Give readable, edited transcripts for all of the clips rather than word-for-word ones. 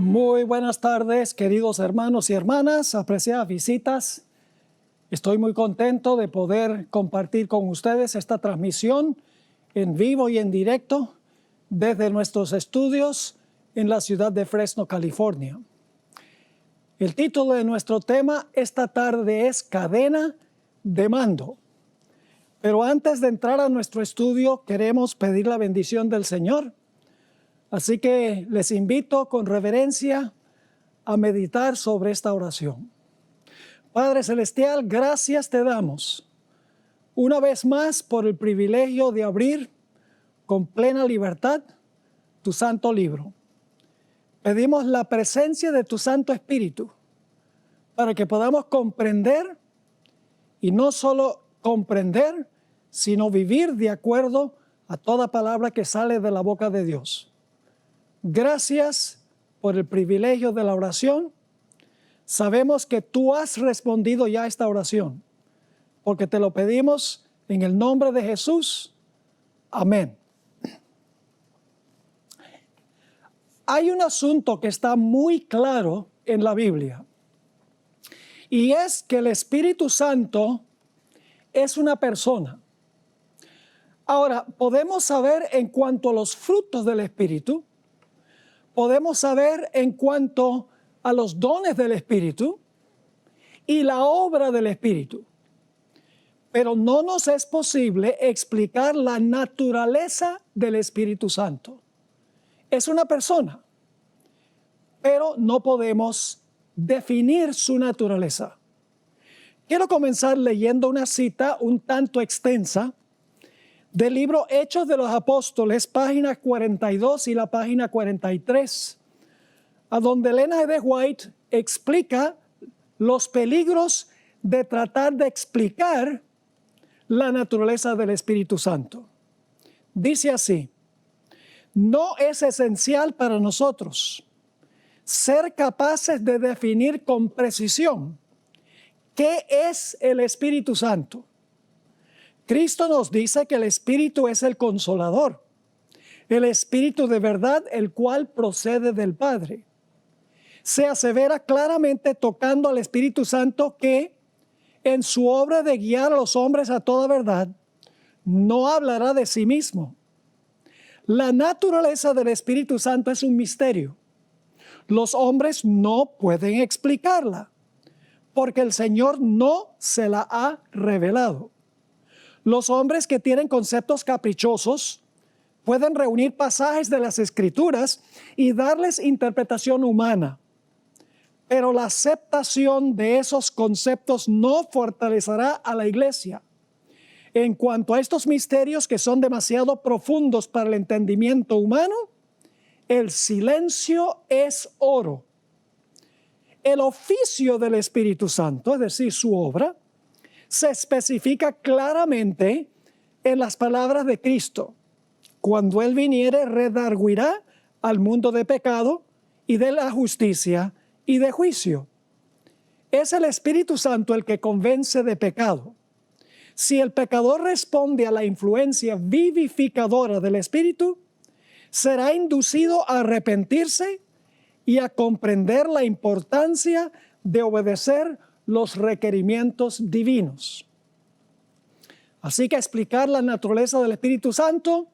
Muy buenas tardes, queridos hermanos y hermanas, apreciadas visitas. Estoy muy contento de poder compartir con ustedes esta transmisión en vivo y en directo desde nuestros estudios en la ciudad de Fresno, California. El título de nuestro tema esta tarde es Cadena de Mando. Pero antes de entrar a nuestro estudio, queremos pedir la bendición del Señor. Así que les invito con reverencia a meditar sobre esta oración. Padre Celestial, gracias te damos una vez más por el privilegio de abrir con plena libertad tu santo libro. Pedimos la presencia de tu Santo Espíritu para que podamos comprender y no solo comprender, sino vivir de acuerdo a toda palabra que sale de la boca de Dios. Gracias por el privilegio de la oración. Sabemos que tú has respondido ya a esta oración, porque te lo pedimos en el nombre de Jesús. Amén. Hay un asunto que está muy claro en la Biblia, y es que el Espíritu Santo es una persona. Ahora, podemos saber en cuanto a los frutos del Espíritu, podemos saber en cuanto a los dones del Espíritu y la obra del Espíritu. Pero no nos es posible explicar la naturaleza del Espíritu Santo. Es una persona, pero no podemos definir su naturaleza. Quiero comenzar leyendo una cita un tanto extensa del libro Hechos de los Apóstoles, página 42 y la página 43, a donde Elena G. White explica los peligros de tratar de explicar la naturaleza del Espíritu Santo. Dice así: no es esencial para nosotros ser capaces de definir con precisión qué es el Espíritu Santo. Cristo nos dice que el Espíritu es el Consolador, el Espíritu de verdad, el cual procede del Padre. Se asevera claramente tocando al Espíritu Santo que en su obra de guiar a los hombres a toda verdad, no hablará de sí mismo. La naturaleza del Espíritu Santo es un misterio. Los hombres no pueden explicarla, porque el Señor no se la ha revelado. Los hombres que tienen conceptos caprichosos pueden reunir pasajes de las Escrituras y darles interpretación humana. Pero la aceptación de esos conceptos no fortalecerá a la iglesia. En cuanto a estos misterios que son demasiado profundos para el entendimiento humano, el silencio es oro. El oficio del Espíritu Santo, es decir, su obra, se especifica claramente en las palabras de Cristo. Cuando Él viniere, redarguirá al mundo de pecado y de la justicia y de juicio. Es el Espíritu Santo el que convence de pecado. Si el pecador responde a la influencia vivificadora del Espíritu, será inducido a arrepentirse y a comprender la importancia de obedecer los requerimientos divinos. Así que explicar la naturaleza del Espíritu Santo,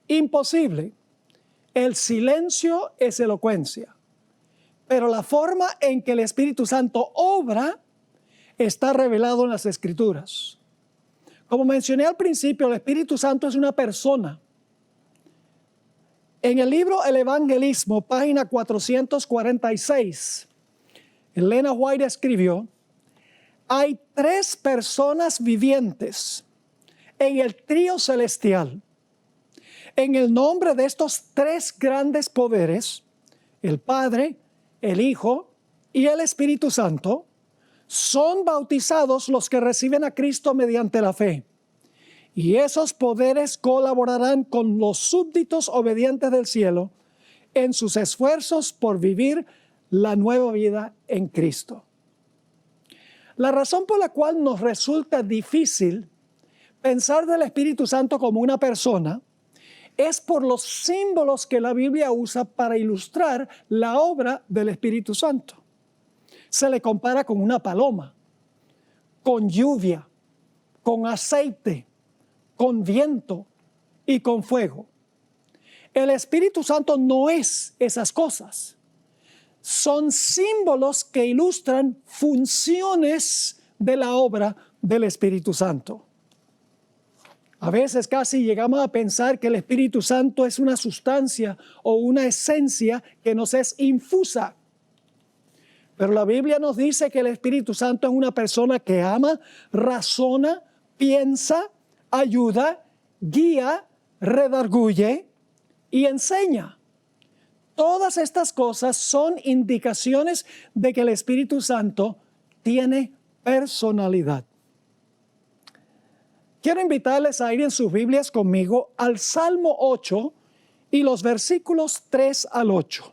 imposible. El silencio es elocuencia. Pero la forma en que el Espíritu Santo obra está revelado en las Escrituras. Como mencioné al principio, el Espíritu Santo es una persona. En el libro El Evangelismo, página 446, Elena White escribió: hay tres personas vivientes en el trío celestial. En el nombre de estos tres grandes poderes, el Padre, el Hijo y el Espíritu Santo, son bautizados los que reciben a Cristo mediante la fe. Y esos poderes colaborarán con los súbditos obedientes del cielo en sus esfuerzos por vivir la nueva vida en Cristo. La razón por la cual nos resulta difícil pensar del Espíritu Santo como una persona es por los símbolos que la Biblia usa para ilustrar la obra del Espíritu Santo. Se le compara con una paloma, con lluvia, con aceite, con viento y con fuego. El Espíritu Santo no es esas cosas. Son símbolos que ilustran funciones de la obra del Espíritu Santo. A veces casi llegamos a pensar que el Espíritu Santo es una sustancia o una esencia que nos es infusa. Pero la Biblia nos dice que el Espíritu Santo es una persona que ama, razona, piensa, ayuda, guía, redarguye y enseña. Todas estas cosas son indicaciones de que el Espíritu Santo tiene personalidad. Quiero invitarles a ir en sus Biblias conmigo al Salmo 8 y los versículos 3 al 8.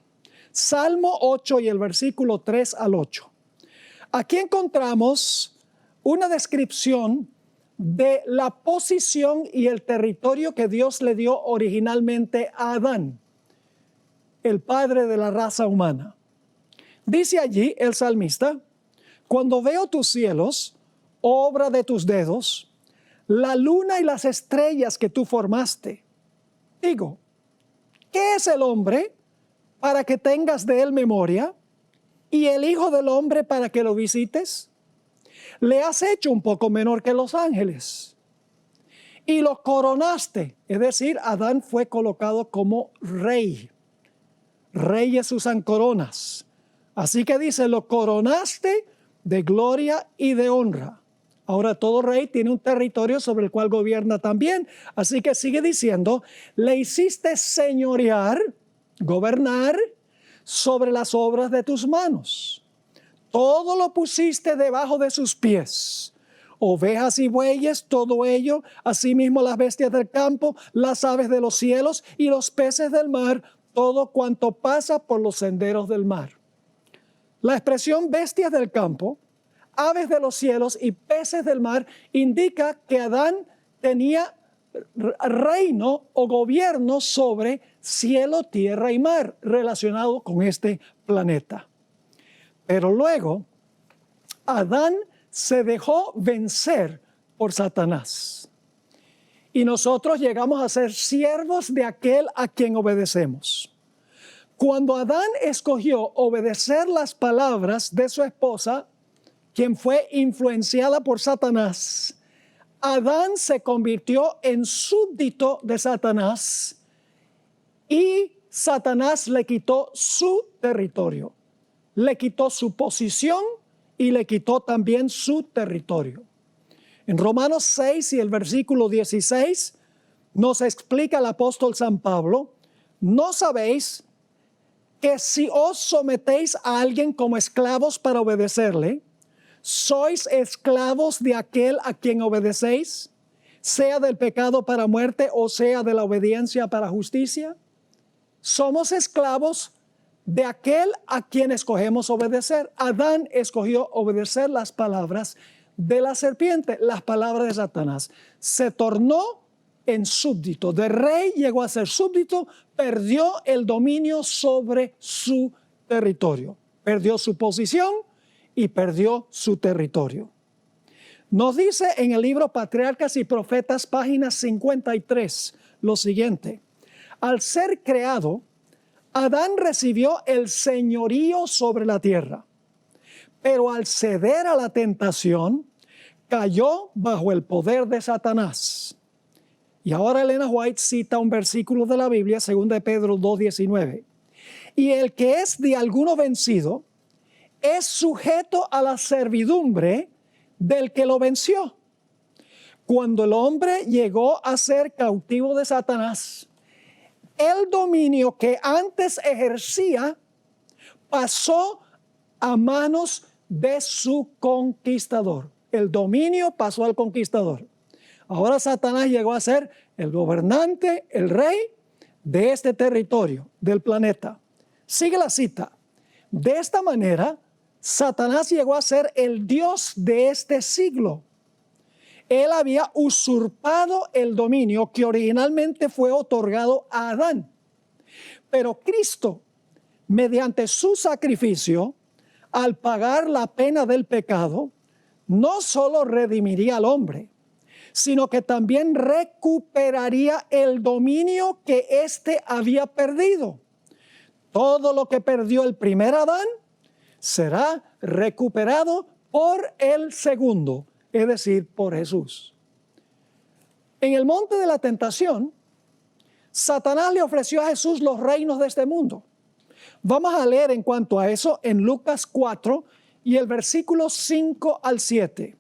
Salmo 8 y el versículo 3 al 8. Aquí encontramos una descripción de la posición y el territorio que Dios le dio originalmente a Adán, el padre de la raza humana. Dice allí el salmista: cuando veo tus cielos, obra de tus dedos, la luna y las estrellas que tú formaste, digo, ¿qué es el hombre para que tengas de él memoria? ¿Y el hijo del hombre para que lo visites? Le has hecho un poco menor que los ángeles y lo coronaste. Es decir, Adán fue colocado como rey. Reyes usan coronas. Así que dice, lo coronaste de gloria y de honra. Ahora todo rey tiene un territorio sobre el cual gobierna también. Así que sigue diciendo, le hiciste señorear, gobernar sobre las obras de tus manos. Todo lo pusiste debajo de sus pies. Ovejas y bueyes, todo ello, asimismo las bestias del campo, las aves de los cielos y los peces del mar, todo cuanto pasa por los senderos del mar. La expresión bestias del campo, aves de los cielos y peces del mar indica que Adán tenía reino o gobierno sobre cielo, tierra y mar relacionado con este planeta. Pero luego Adán se dejó vencer por Satanás y nosotros llegamos a ser siervos de aquel a quien obedecemos. Cuando Adán escogió obedecer las palabras de su esposa, quien fue influenciada por Satanás, Adán se convirtió en súbdito de Satanás y Satanás le quitó su territorio, le quitó su posición y le quitó también su territorio. En Romanos 6 y el versículo 16 nos explica el apóstol San Pablo: ¿no sabéis que si os sometéis a alguien como esclavos para obedecerle, sois esclavos de aquel a quien obedecéis, sea del pecado para muerte o sea de la obediencia para justicia? Somos esclavos de aquel a quien escogemos obedecer. Adán escogió obedecer las palabras de la serpiente, las palabras de Satanás. Se tornó en súbdito. De rey llegó a ser súbdito, perdió el dominio sobre su territorio. Perdió su posición y perdió su territorio. Nos dice en el libro Patriarcas y Profetas, página 53, lo siguiente: al ser creado, Adán recibió el señorío sobre la tierra, pero al ceder a la tentación, cayó bajo el poder de Satanás. Y ahora Elena White cita un versículo de la Biblia, 2 Pedro 2:19. Y el que es de alguno vencido, es sujeto a la servidumbre del que lo venció. Cuando el hombre llegó a ser cautivo de Satanás, el dominio que antes ejercía pasó a manos de su conquistador. El dominio pasó al conquistador. Ahora Satanás llegó a ser el gobernante, el rey de este territorio, del planeta. Sigue la cita. De esta manera, Satanás llegó a ser el Dios de este siglo. Él había usurpado el dominio que originalmente fue otorgado a Adán. Pero Cristo, mediante su sacrificio, al pagar la pena del pecado, no solo redimiría al hombre, sino que también recuperaría el dominio que éste había perdido. Todo lo que perdió el primer Adán será recuperado por el segundo, es decir, por Jesús. En el monte de la tentación, Satanás le ofreció a Jesús los reinos de este mundo. Vamos a leer en cuanto a eso en Lucas 4 y el versículo 5 al 7.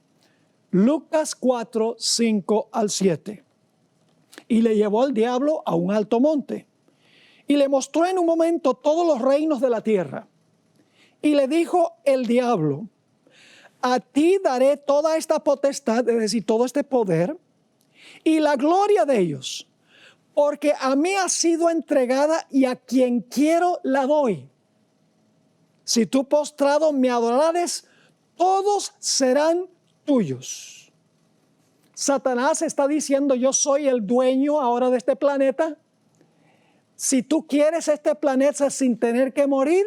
Lucas 4, 5 al 7. Y le llevó el diablo a un alto monte y le mostró en un momento todos los reinos de la tierra. Y le dijo el diablo: a ti daré toda esta potestad, es decir, todo este poder y la gloria de ellos, porque a mí ha sido entregada y a quien quiero la doy. Si tú postrado me adorares, todos serán tuyos. Satanás está diciendo: yo soy el dueño ahora de este planeta. Si tú quieres este planeta sin tener que morir,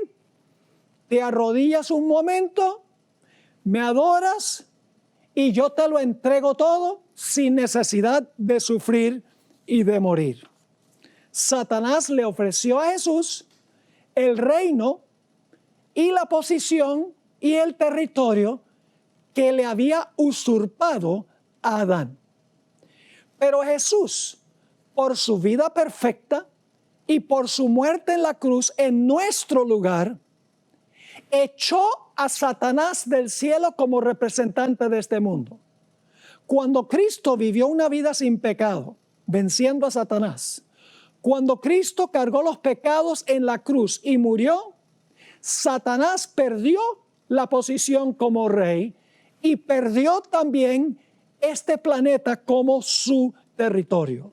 te arrodillas un momento, me adoras y yo te lo entrego todo sin necesidad de sufrir y de morir. Satanás le ofreció a Jesús el reino y la posición y el territorio que le había usurpado a Adán. Pero Jesús, por su vida perfecta y por su muerte en la cruz en nuestro lugar, echó a Satanás del cielo como representante de este mundo. Cuando Cristo vivió una vida sin pecado, venciendo a Satanás, cuando Cristo cargó los pecados en la cruz y murió, Satanás perdió la posición como rey y perdió también este planeta como su territorio.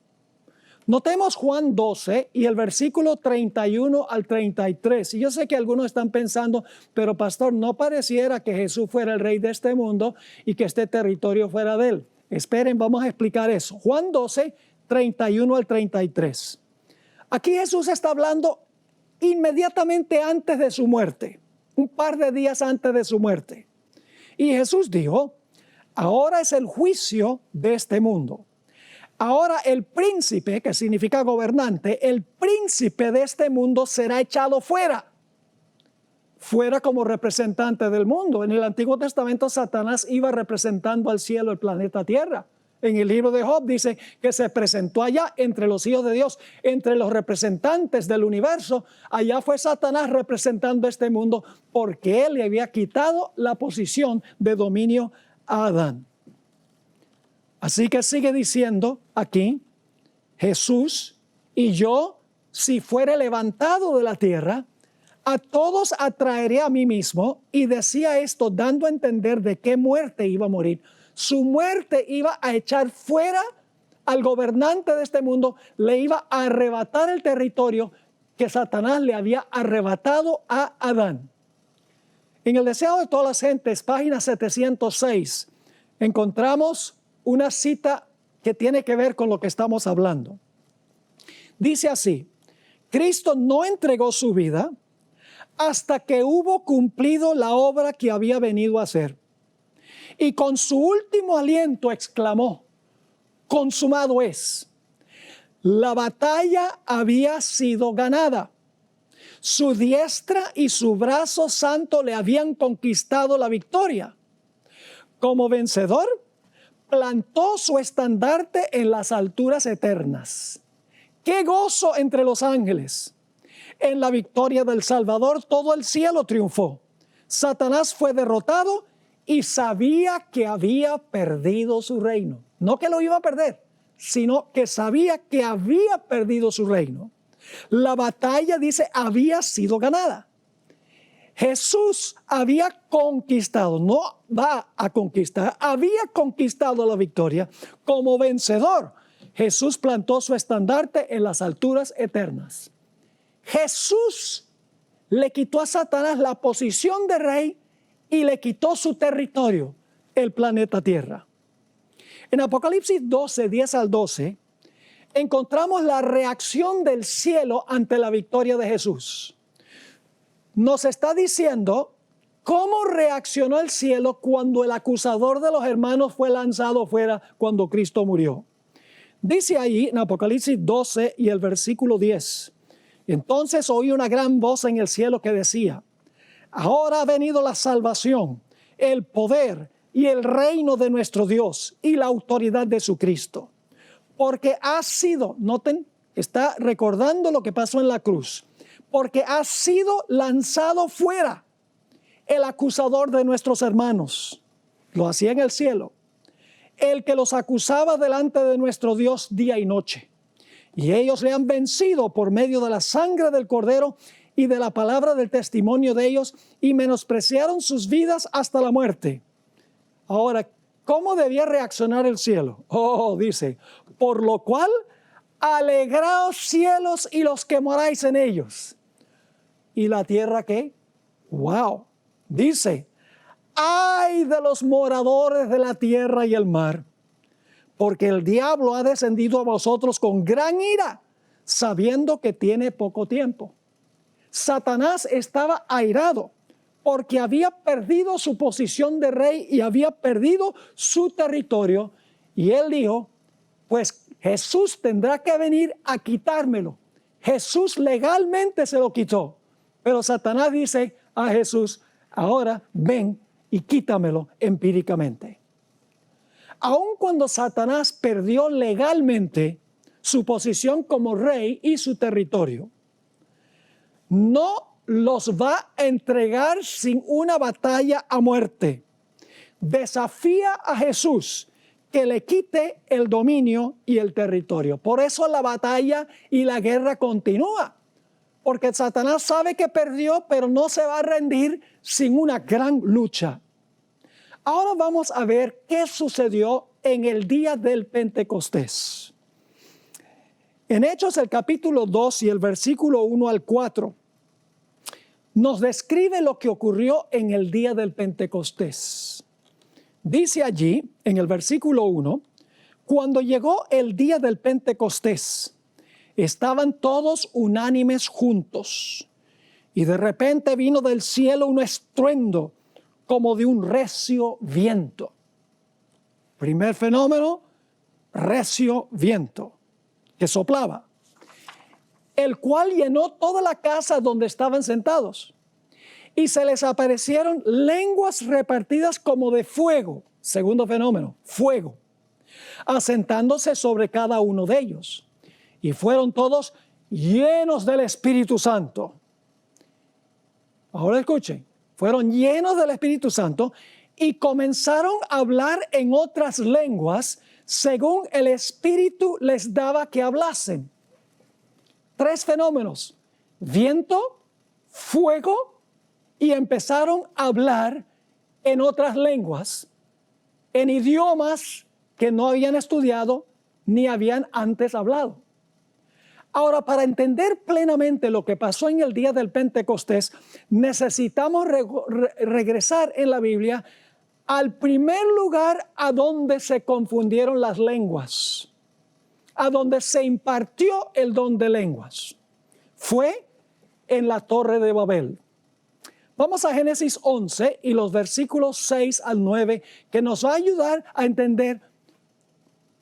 Notemos Juan 12 y el versículo 31 al 33. Y yo sé que algunos están pensando: pero pastor, no pareciera que Jesús fuera el rey de este mundo y que este territorio fuera de él. Esperen, vamos a explicar eso. Juan 12, 31 al 33. Aquí Jesús está hablando inmediatamente antes de su muerte, un par de días antes de su muerte. Y Jesús dijo: ahora es el juicio de este mundo. Ahora el príncipe, que significa gobernante, el príncipe de este mundo será echado fuera. Fuera como representante del mundo. En el Antiguo Testamento Satanás iba representando al cielo, el planeta Tierra. En el libro de Job dice que se presentó allá entre los hijos de Dios, entre los representantes del universo. Allá fue Satanás representando este mundo porque él le había quitado la posición de dominio a Adán. Así que sigue diciendo aquí Jesús: y yo, si fuere levantado de la tierra, a todos atraeré a mí mismo. Y decía esto dando a entender de qué muerte iba a morir. Su muerte iba a echar fuera al gobernante de este mundo, le iba a arrebatar el territorio que Satanás le había arrebatado a Adán. En el Deseo de todas las gentes, página 706, encontramos una cita que tiene que ver con lo que estamos hablando. Dice así: Cristo no entregó su vida hasta que hubo cumplido la obra que había venido a hacer. Y con su último aliento exclamó: consumado es. La batalla había sido ganada. Su diestra y su brazo santo le habían conquistado la victoria. Como vencedor, plantó su estandarte en las alturas eternas. ¡Qué gozo entre los ángeles! En la victoria del Salvador todo el cielo triunfó. Satanás fue derrotado y sabía que había perdido su reino. No que lo iba a perder, sino que sabía que había perdido su reino. La batalla, dice, había sido ganada. Jesús había conquistado, no va a conquistar, había conquistado la victoria. Como vencedor, Jesús plantó su estandarte en las alturas eternas. Jesús le quitó a Satanás la posición de rey y le quitó su territorio, el planeta Tierra. En Apocalipsis 12, 10 al 12, encontramos la reacción del cielo ante la victoria de Jesús. Nos está diciendo cómo reaccionó el cielo cuando el acusador de los hermanos fue lanzado fuera cuando Cristo murió. Dice ahí en Apocalipsis 12 y el versículo 10. Entonces oí una gran voz en el cielo que decía: ahora ha venido la salvación, el poder y el reino de nuestro Dios y la autoridad de su Cristo. Porque ha sido, noten, está recordando lo que pasó en la cruz. Porque ha sido lanzado fuera el acusador de nuestros hermanos. Lo hacía en el cielo. El que los acusaba delante de nuestro Dios día y noche. Y ellos le han vencido por medio de la sangre del Cordero y de la palabra del testimonio de ellos, y menospreciaron sus vidas hasta la muerte. Ahora, ¿cómo debía reaccionar el cielo? Oh, dice, por lo cual, alegraos cielos y los que moráis en ellos. ¿Y la tierra qué? ¡Wow! Dice, ¡ay de los moradores de la tierra y el mar! Porque el diablo ha descendido a vosotros con gran ira, sabiendo que tiene poco tiempo. Satanás estaba airado porque había perdido su posición de rey y había perdido su territorio. Y él dijo, pues Jesús tendrá que venir a quitármelo. Jesús legalmente se lo quitó. Pero Satanás dice a Jesús, ahora ven y quítamelo empíricamente. Aun cuando Satanás perdió legalmente su posición como rey y su territorio, no los va a entregar sin una batalla a muerte. Desafía a Jesús que le quite el dominio y el territorio. Por eso la batalla y la guerra continúa. Porque Satanás sabe que perdió, pero no se va a rendir sin una gran lucha. Ahora vamos a ver qué sucedió en el día del Pentecostés. En Hechos, el capítulo 2 y el versículo 1 al 4, nos describe lo que ocurrió en el día del Pentecostés. Dice allí, en el versículo 1, cuando llegó el día del Pentecostés, estaban todos unánimes juntos, y de repente vino del cielo un estruendo como de un recio viento. Primer fenómeno, recio viento, que soplaba, el cual llenó toda la casa donde estaban sentados. Y se les aparecieron lenguas repartidas como de fuego. Segundo fenómeno, fuego, asentándose sobre cada uno de ellos. Y fueron todos llenos del Espíritu Santo. Ahora escuchen, fueron llenos del Espíritu Santo y comenzaron a hablar en otras lenguas según el Espíritu les daba que hablasen. Tres fenómenos: viento, fuego, y empezaron a hablar en otras lenguas, en idiomas que no habían estudiado ni habían antes hablado. Ahora, para entender plenamente lo que pasó en el día del Pentecostés, necesitamos regresar en la Biblia al primer lugar a donde se confundieron las lenguas, a donde se impartió el don de lenguas. Fue en la Torre de Babel. Vamos a Génesis 11 y los versículos 6 al 9, que nos va a ayudar a entender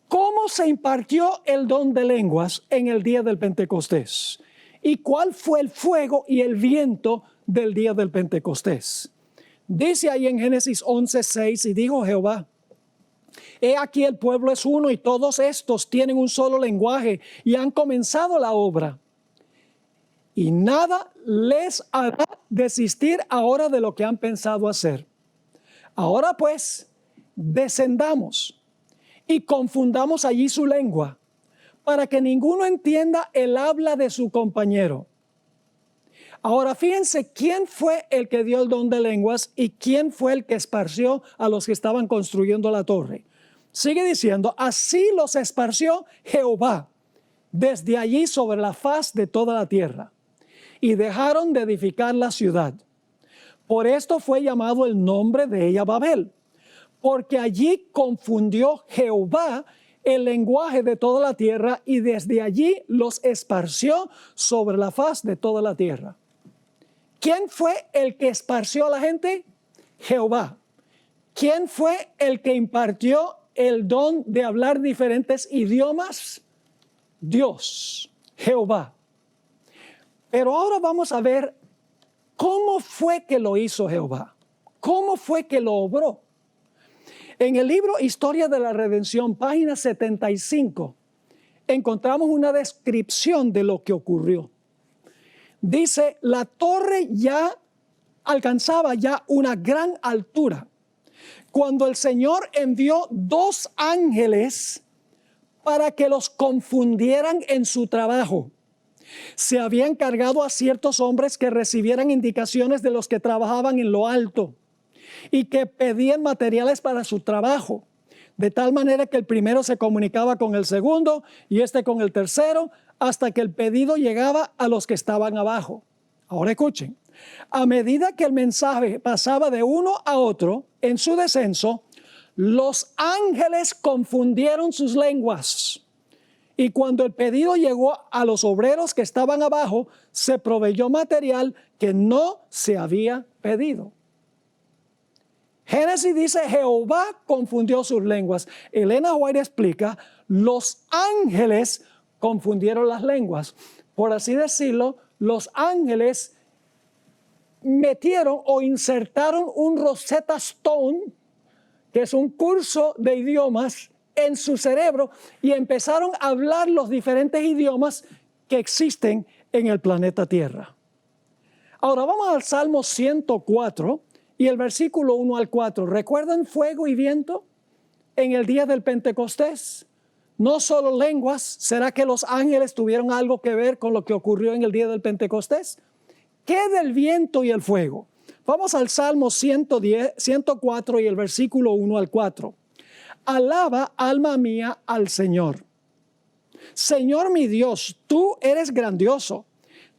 cómo se impartió el don de lenguas en el día del Pentecostés y cuál fue el fuego y el viento del día del Pentecostés. Dice ahí en Génesis 11, 6, y dijo Jehová: he aquí el pueblo es uno y todos estos tienen un solo lenguaje y han comenzado la obra. Y nada les hará desistir ahora de lo que han pensado hacer. Ahora pues, descendamos y confundamos allí su lengua, para que ninguno entienda el habla de su compañero. Ahora fíjense quién fue el que dio el don de lenguas y quién fue el que esparció a los que estaban construyendo la torre. Sigue diciendo, así los esparció Jehová desde allí sobre la faz de toda la tierra, y dejaron de edificar la ciudad. Por esto fue llamado el nombre de ella Babel, porque allí confundió Jehová el lenguaje de toda la tierra y desde allí los esparció sobre la faz de toda la tierra. ¿Quién fue el que esparció a la gente? Jehová. ¿Quién fue el que impartió el don de hablar diferentes idiomas? Dios, Jehová. Pero ahora vamos a ver cómo fue que lo hizo Jehová. ¿Cómo fue que lo obró? En el libro Historia de la Redención, página 75, encontramos una descripción de lo que ocurrió. Dice, la torre ya alcanzaba ya una gran altura, cuando el Señor envió 2 ángeles para que los confundieran en su trabajo. Se había encargado a ciertos hombres que recibieran indicaciones de los que trabajaban en lo alto y que pedían materiales para su trabajo, de tal manera que el primero se comunicaba con el segundo y este con el tercero, hasta que el pedido llegaba a los que estaban abajo. Ahora escuchen, a medida que el mensaje pasaba de uno a otro en su descenso, los ángeles confundieron sus lenguas. Y cuando el pedido llegó a los obreros que estaban abajo, se proveyó material que no se había pedido. Génesis dice, Jehová confundió sus lenguas. Elena White explica, los ángeles confundieron las lenguas. Por así decirlo, los ángeles metieron o insertaron un Rosetta Stone, que es un curso de idiomas, en su cerebro y empezaron a hablar los diferentes idiomas que existen en el planeta Tierra. Ahora vamos al Salmo 104 y el versículo 1 al 4. ¿Recuerdan fuego y viento en el día del Pentecostés? No solo lenguas. ¿Será que los ángeles tuvieron algo que ver con lo que ocurrió en el día del Pentecostés? ¿Qué del viento y el fuego? Vamos al Salmo 104 y el versículo 1 al 4. Alaba, alma mía, al Señor. Señor mi Dios, tú eres grandioso.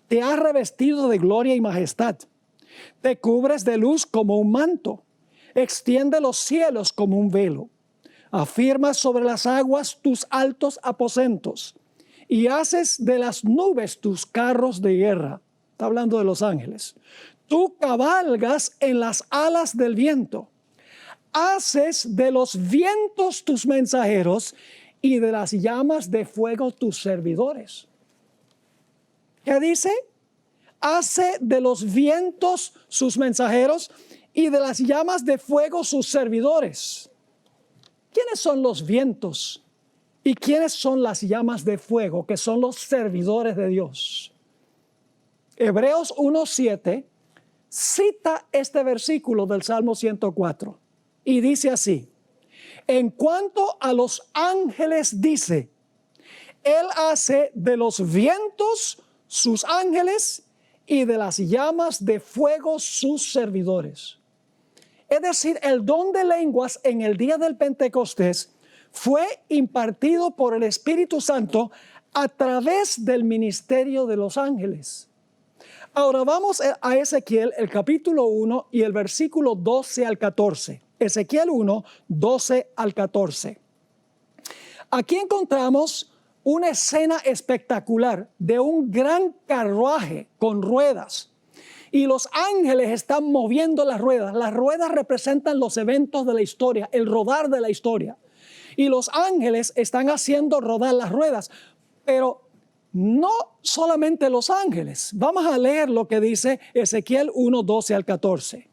Te has revestido de gloria y majestad. Te cubres de luz como un manto. Extiende los cielos como un velo. Afirmas sobre las aguas tus altos aposentos y haces de las nubes tus carros de guerra. Está hablando de los ángeles. Tú cabalgas en las alas del viento. Haces de los vientos tus mensajeros y de las llamas de fuego tus servidores. ¿Qué dice? Hace de los vientos sus mensajeros y de las llamas de fuego sus servidores. ¿Quiénes son los vientos y quiénes son las llamas de fuego, que son los servidores de Dios? Hebreos 1:7 cita este versículo del Salmo 104 y dice así: en cuanto a los ángeles dice, Él hace de los vientos sus ángeles y de las llamas de fuego sus servidores. Es decir, el don de lenguas en el día del Pentecostés fue impartido por el Espíritu Santo a través del ministerio de los ángeles. Ahora vamos a Ezequiel, el capítulo 1 y el versículo 12 al 14. Ezequiel 1, 12 al 14. Aquí encontramos una escena espectacular de un gran carruaje con ruedas. Y los ángeles están moviendo las ruedas. Las ruedas representan los eventos de la historia, el rodar de la historia. Y los ángeles están haciendo rodar las ruedas. Pero no solamente los ángeles. Vamos a leer lo que dice Ezequiel 1, 12 al 14.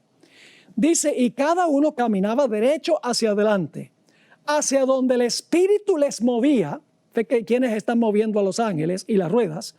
Dice, y cada uno caminaba derecho hacia adelante, hacia donde el Espíritu les movía. ¿Quiénes están moviendo a los ángeles y las ruedas?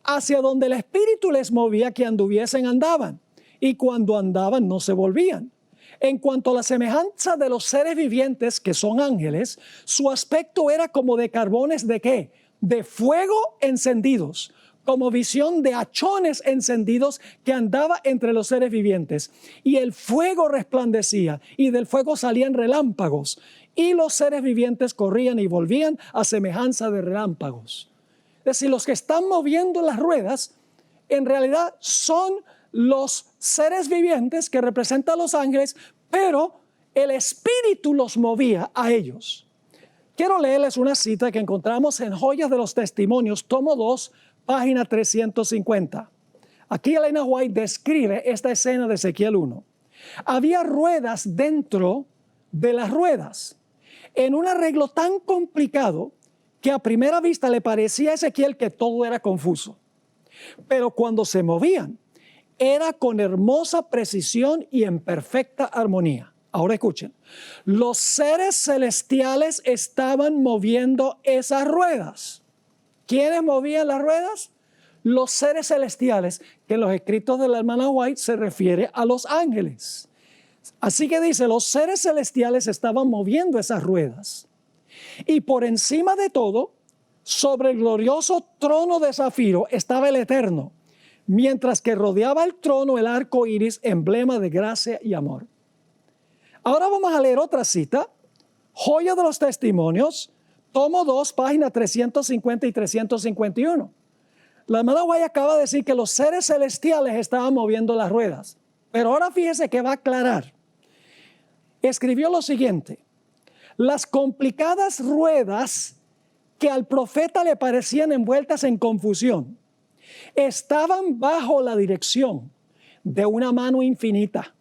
Hacia donde el Espíritu les movía que anduviesen, andaban. Y cuando andaban no se volvían. En cuanto a la semejanza de los seres vivientes que son ángeles, su aspecto era como de carbones de ¿qué? De fuego encendidos, como visión de hachones encendidos que andaba entre los seres vivientes. Y el fuego resplandecía y del fuego salían relámpagos. Y los seres vivientes corrían y volvían a semejanza de relámpagos. Es decir, los que están moviendo las ruedas en realidad son los seres vivientes que representan a los ángeles, pero el Espíritu los movía a ellos. Quiero leerles una cita que encontramos en Joyas de los Testimonios, tomo 2, página 350. Aquí Elena White describe esta escena de Ezequiel 1. Había ruedas dentro de las ruedas, en un arreglo tan complicado que a primera vista le parecía a Ezequiel que todo era confuso. Pero cuando se movían, era con hermosa precisión y en perfecta armonía. Ahora escuchen, los seres celestiales estaban moviendo esas ruedas. ¿Quiénes movían las ruedas? Los seres celestiales, que en los escritos de la hermana White se refiere a los ángeles. Así que dice, los seres celestiales estaban moviendo esas ruedas. Y por encima de todo, sobre el glorioso trono de zafiro estaba el Eterno, mientras que rodeaba el trono el arco iris, emblema de gracia y amor. Ahora vamos a leer otra cita, Joya de los Testimonios, tomo 2, página 350 y 351. La hermana White acaba de decir que los seres celestiales estaban moviendo las ruedas, pero ahora fíjese que va a aclarar. Escribió lo siguiente: las complicadas ruedas que al profeta le parecían envueltas en confusión estaban bajo la dirección de una mano infinita.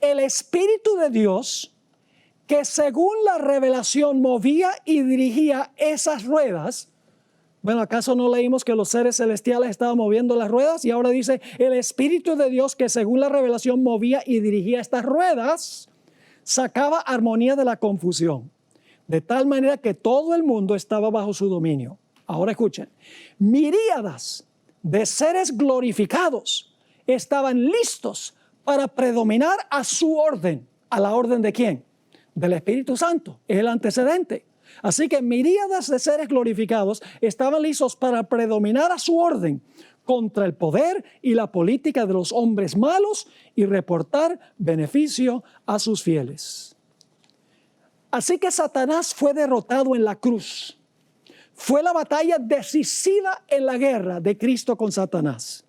El Espíritu de Dios, que según la revelación movía y dirigía esas ruedas. Bueno, ¿acaso no leímos que los seres celestiales estaban moviendo las ruedas? Y ahora dice, el Espíritu de Dios, que según la revelación movía y dirigía estas ruedas, sacaba armonía de la confusión, de tal manera que todo el mundo estaba bajo su dominio. Ahora escuchen, miríadas de seres glorificados estaban listos para predominar a su orden. ¿A la orden de quién? Del Espíritu Santo, es el antecedente. Así que miríadas de seres glorificados estaban listos para predominar a su orden contra el poder y la política de los hombres malos y reportar beneficio a sus fieles. Así que Satanás fue derrotado en la cruz. Fue la batalla decisiva en la guerra de Cristo con Satanás.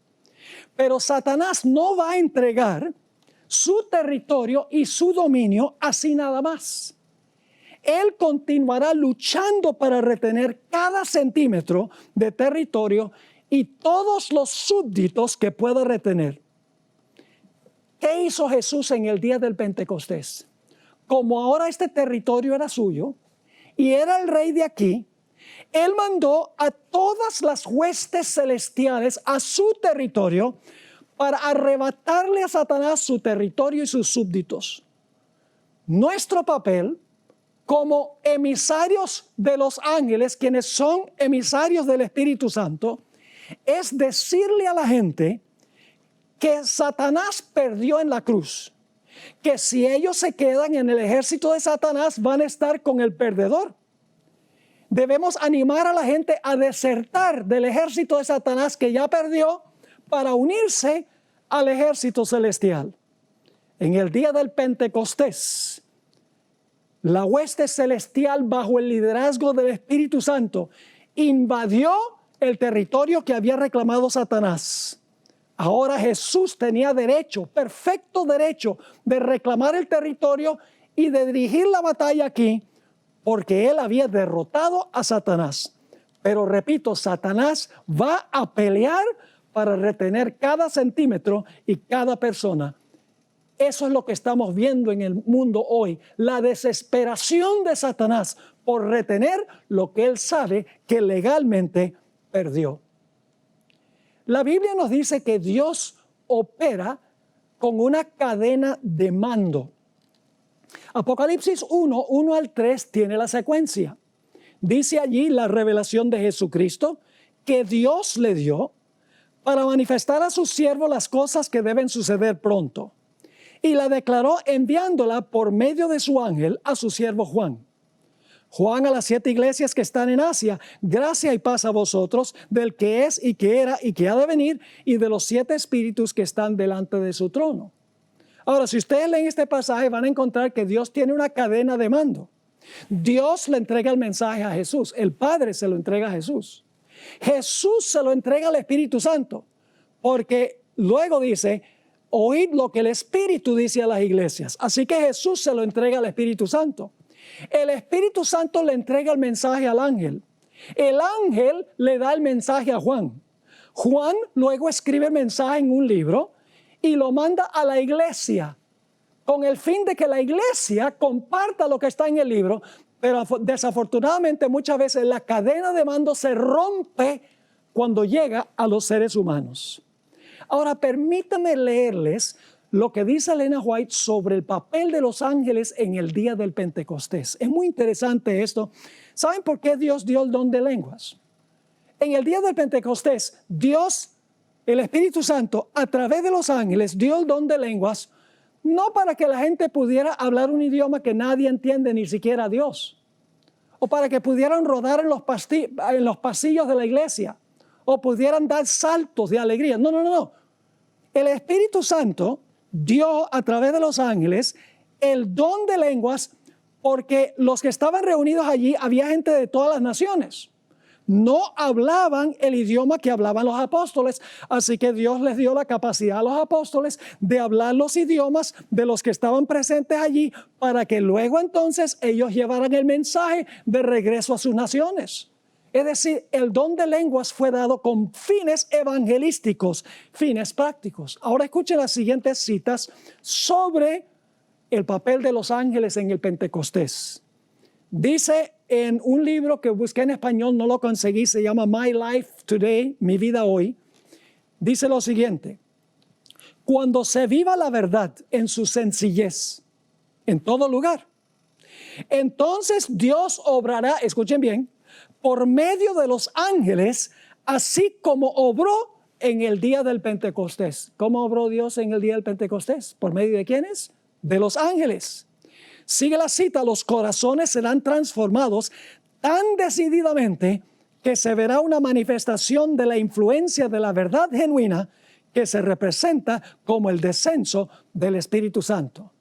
Pero Satanás no va a entregar su territorio y su dominio así nada más. Él continuará luchando para retener cada centímetro de territorio y todos los súbditos que pueda retener. ¿Qué hizo Jesús en el día del Pentecostés? Como ahora este territorio era suyo y era el rey de aquí, Él mandó a todas las huestes celestiales a su territorio para arrebatarle a Satanás su territorio y sus súbditos. Nuestro papel como emisarios de los ángeles, quienes son emisarios del Espíritu Santo, es decirle a la gente que Satanás perdió en la cruz, que si ellos se quedan en el ejército de Satanás van a estar con el perdedor. Debemos animar a la gente a desertar del ejército de Satanás que ya perdió para unirse al ejército celestial. En el día del Pentecostés, la hueste celestial bajo el liderazgo del Espíritu Santo invadió el territorio que había reclamado Satanás. Ahora Jesús tenía derecho, perfecto derecho, de reclamar el territorio y de dirigir la batalla aquí, porque él había derrotado a Satanás. Pero repito, Satanás va a pelear para retener cada centímetro y cada persona. Eso es lo que estamos viendo en el mundo hoy, la desesperación de Satanás por retener lo que él sabe que legalmente perdió. La Biblia nos dice que Dios opera con una cadena de mando. Apocalipsis 1, 1 al 3 tiene la secuencia. Dice allí la revelación de Jesucristo que Dios le dio para manifestar a sus siervos las cosas que deben suceder pronto. Y la declaró enviándola por medio de su ángel a su siervo Juan. Juan a las 7 iglesias que están en Asia, gracia y paz a vosotros, del que es y que era y que ha de venir, y de los 7 espíritus que están delante de su trono. Ahora, si ustedes leen este pasaje, van a encontrar que Dios tiene una cadena de mando. Dios le entrega el mensaje a Jesús, el Padre se lo entrega a Jesús. Jesús se lo entrega al Espíritu Santo, porque luego dice, Oíd lo que el Espíritu dice a las iglesias. Así que Jesús se lo entrega al Espíritu Santo. El Espíritu Santo le entrega el mensaje al ángel. El ángel le da el mensaje a Juan. Juan luego escribe el mensaje en un libro y lo manda a la iglesia con el fin de que la iglesia comparta lo que está en el libro. Pero desafortunadamente muchas veces la cadena de mando se rompe cuando llega a los seres humanos. Ahora permítanme leerles lo que dice Elena White sobre el papel de los ángeles en el día del Pentecostés. Es muy interesante esto. ¿Saben por qué Dios dio el don de lenguas? En el día del Pentecostés, Dios, el Espíritu Santo, a través de los ángeles, dio el don de lenguas, no para que la gente pudiera hablar un idioma que nadie entiende, ni siquiera Dios, o para que pudieran rodar en los pasillos de la iglesia, o pudieran dar saltos de alegría. No, no, no, no. El Espíritu Santo dio a través de los ángeles el don de lenguas porque los que estaban reunidos allí había gente de todas las naciones. No hablaban el idioma que hablaban los apóstoles, así que Dios les dio la capacidad a los apóstoles de hablar los idiomas de los que estaban presentes allí para que luego entonces ellos llevaran el mensaje de regreso a sus naciones. Es decir, el don de lenguas fue dado con fines evangelísticos, fines prácticos. Ahora escuchen las siguientes citas sobre el papel de los ángeles en el Pentecostés. Dice en un libro que busqué en español, no lo conseguí, se llama My Life Today, Mi Vida Hoy. Dice lo siguiente: cuando se viva la verdad en su sencillez, en todo lugar, entonces Dios obrará, escuchen bien, por medio de los ángeles, así como obró en el día del Pentecostés. ¿Cómo obró Dios en el día del Pentecostés? ¿Por medio de quiénes? De los ángeles. Sigue la cita: los corazones serán transformados tan decididamente que se verá una manifestación de la influencia de la verdad genuina que se representa como el descenso del Espíritu Santo.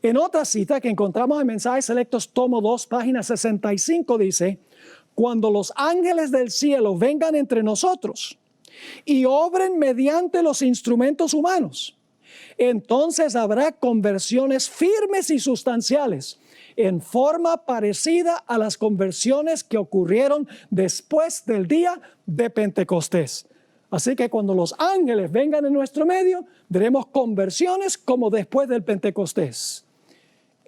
En otra cita que encontramos en Mensajes Selectos, tomo 2, página 65, dice: cuando los ángeles del cielo vengan entre nosotros y obren mediante los instrumentos humanos, entonces habrá conversiones firmes y sustanciales en forma parecida a las conversiones que ocurrieron después del día de Pentecostés. Así que cuando los ángeles vengan en nuestro medio, veremos conversiones como después del Pentecostés.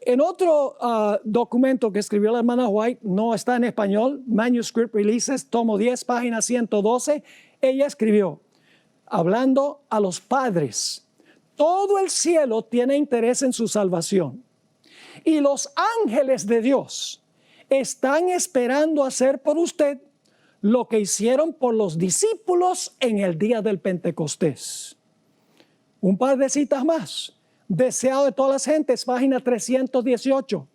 En otro documento que escribió la hermana White, no está en español, Manuscript Releases, tomo 10, página 112, ella escribió, hablando a los padres: todo el cielo tiene interés en su salvación y los ángeles de Dios están esperando hacer por usted lo que hicieron por los discípulos en el día del Pentecostés. Un par de citas más. Deseado de todas las gentes, página 318.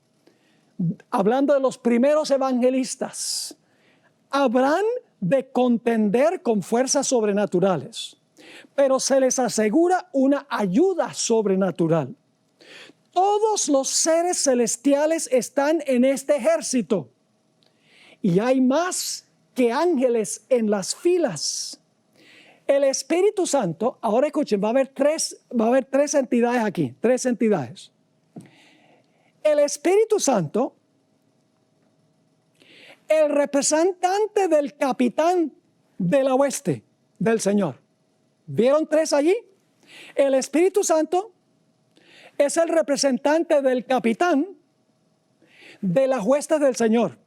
Hablando de los primeros evangelistas. Habrán de contender con fuerzas sobrenaturales, pero se les asegura una ayuda sobrenatural. Todos los seres celestiales están en este ejército y hay más que ángeles en las filas. El Espíritu Santo, ahora escuchen, va a haber tres entidades aquí, tres entidades. El Espíritu Santo, el representante del capitán de la hueste del Señor. ¿Vieron tres allí? El Espíritu Santo es el representante del capitán de las huestes del Señor.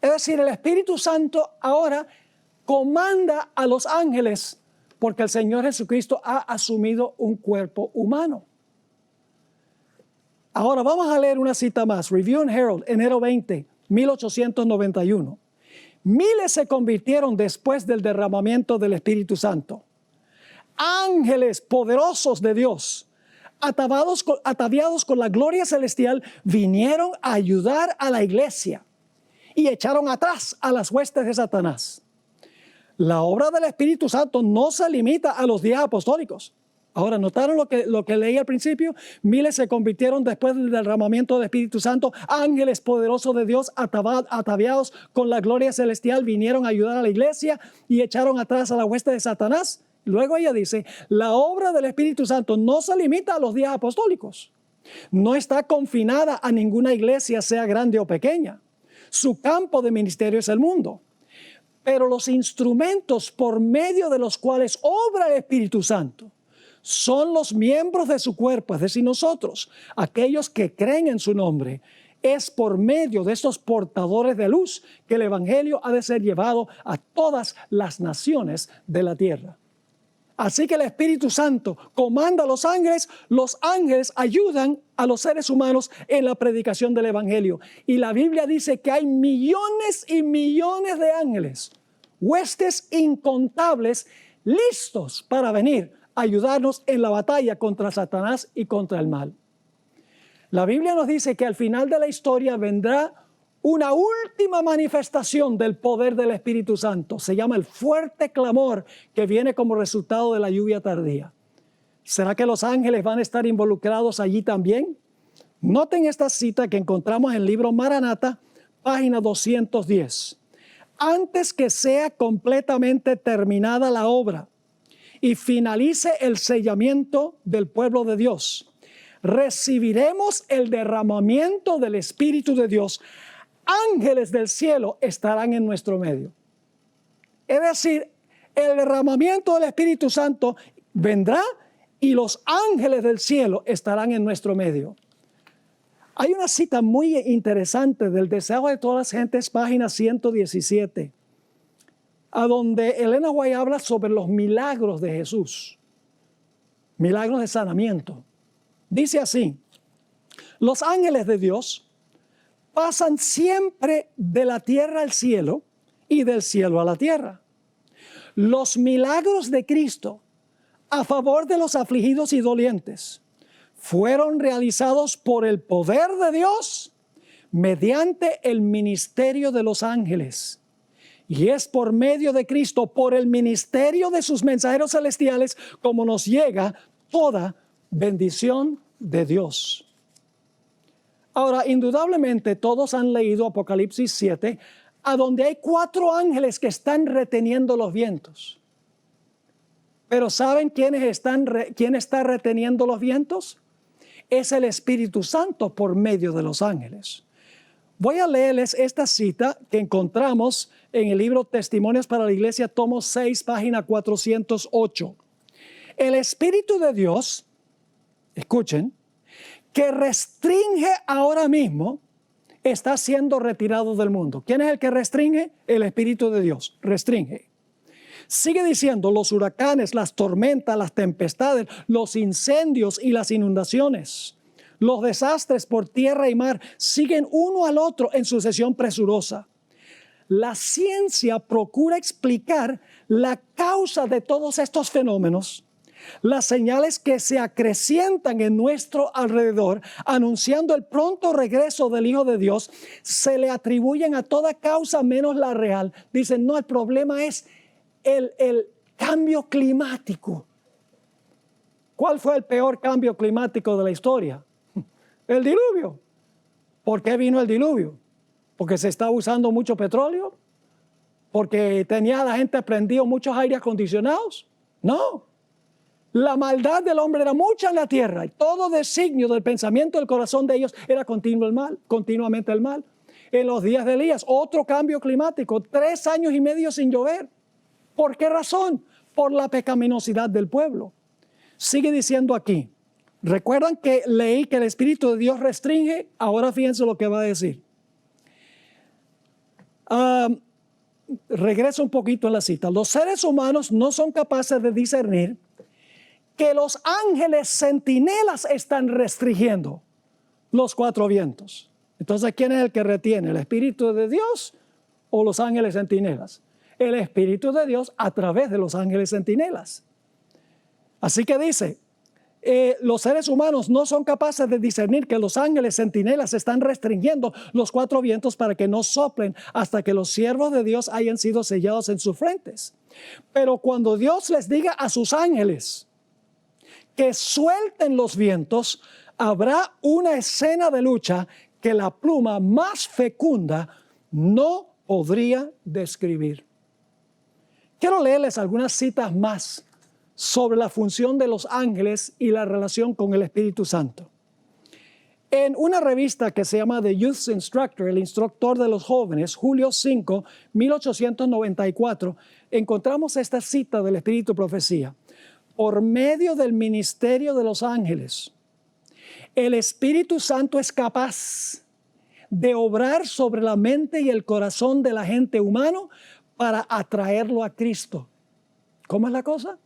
Es decir, el Espíritu Santo ahora comanda a los ángeles porque el Señor Jesucristo ha asumido un cuerpo humano. Ahora vamos a leer una cita más. Review and Herald, enero 20, 1891. Miles se convirtieron después del derramamiento del Espíritu Santo. Ángeles poderosos de Dios, ataviados con la gloria celestial, vinieron a ayudar a la iglesia y echaron atrás a las huestes de Satanás. La obra del Espíritu Santo no se limita a los 10 apostólicos. Ahora, ¿notaron lo que leí al principio? Miles se convirtieron después del derramamiento del Espíritu Santo. Ángeles poderosos de Dios, ataviados con la gloria celestial, vinieron a ayudar a la iglesia y echaron atrás a la hueste de Satanás. Luego ella dice, la obra del Espíritu Santo no se limita a los 10 apostólicos. No está confinada a ninguna iglesia, sea grande o pequeña. Su campo de ministerio es el mundo. Pero los instrumentos por medio de los cuales obra el Espíritu Santo son los miembros de su cuerpo, es decir, nosotros, aquellos que creen en su nombre. Es por medio de estos portadores de luz que el Evangelio ha de ser llevado a todas las naciones de la tierra. Así que el Espíritu Santo comanda a los ángeles ayudan a los seres humanos en la predicación del Evangelio. Y la Biblia dice que hay millones y millones de ángeles, huestes incontables, listos para venir a ayudarnos en la batalla contra Satanás y contra el mal. La Biblia nos dice que al final de la historia vendrá una última manifestación del poder del Espíritu Santo. Se llama el fuerte clamor que viene como resultado de la lluvia tardía. ¿Será que los ángeles van a estar involucrados allí también? Noten esta cita que encontramos en el libro Maranata, página 210. Antes que sea completamente terminada la obra y finalice el sellamiento del pueblo de Dios, recibiremos el derramamiento del Espíritu de Dios. Ángeles del cielo estarán en nuestro medio. Es decir, el derramamiento del Espíritu Santo vendrá y los ángeles del cielo estarán en nuestro medio. Hay una cita muy interesante del Deseo de todas las gentes, página 117, a donde Elena White habla sobre los milagros de Jesús, milagros de sanamiento. Dice así: los ángeles de Dios pasan siempre de la tierra al cielo y del cielo a la tierra. Los milagros de Cristo a favor de los afligidos y dolientes fueron realizados por el poder de Dios mediante el ministerio de los ángeles. Y es por medio de Cristo, por el ministerio de sus mensajeros celestiales, como nos llega toda bendición de Dios. Ahora, indudablemente todos han leído Apocalipsis 7, a donde hay 4 ángeles que están reteniendo los vientos. Pero ¿saben quién está reteniendo los vientos? Es el Espíritu Santo por medio de los ángeles. Voy a leerles esta cita que encontramos en el libro Testimonios para la Iglesia, tomo 6, página 408. El Espíritu de Dios, escuchen, que restringe ahora mismo, está siendo retirado del mundo. ¿Quién es el que restringe? El Espíritu de Dios, restringe. Sigue diciendo, los huracanes, las tormentas, las tempestades, los incendios y las inundaciones, los desastres por tierra y mar, siguen uno al otro en sucesión presurosa. La ciencia procura explicar la causa de todos estos fenómenos. Las señales que se acrecientan en nuestro alrededor, anunciando el pronto regreso del Hijo de Dios, se le atribuyen a toda causa menos la real. Dicen, no, el problema es el cambio climático. ¿Cuál fue el peor cambio climático de la historia? El diluvio. ¿Por qué vino el diluvio? ¿Porque se está usando mucho petróleo? ¿Porque tenía la gente prendido muchos aires acondicionados? No. La maldad del hombre era mucha en la tierra y todo designio del pensamiento del corazón de ellos era continuamente el mal. En los días de Elías, otro cambio climático, 3 años y medio sin llover. ¿Por qué razón? Por la pecaminosidad del pueblo. Sigue diciendo aquí. ¿Recuerdan que leí que el Espíritu de Dios restringe? Ahora fíjense lo que va a decir. Regreso un poquito en la cita. Los seres humanos no son capaces de discernir que los ángeles centinelas están restringiendo los 4 vientos. Entonces, ¿quién es el que retiene? ¿El Espíritu de Dios o los ángeles centinelas? El Espíritu de Dios a través de los ángeles centinelas. Así que dice, los seres humanos no son capaces de discernir que los ángeles centinelas están restringiendo los 4 vientos para que no soplen hasta que los siervos de Dios hayan sido sellados en sus frentes. Pero cuando Dios les diga a sus ángeles que suelten los vientos, habrá una escena de lucha que la pluma más fecunda no podría describir. Quiero leerles algunas citas más sobre la función de los ángeles y la relación con el Espíritu Santo. En una revista que se llama The Youth Instructor, el instructor de los jóvenes, julio 5, 1894, encontramos esta cita del Espíritu Profecía. Por medio del ministerio de los ángeles, el Espíritu Santo es capaz de obrar sobre la mente y el corazón del agente humano para atraerlo a Cristo. ¿Cómo es la cosa?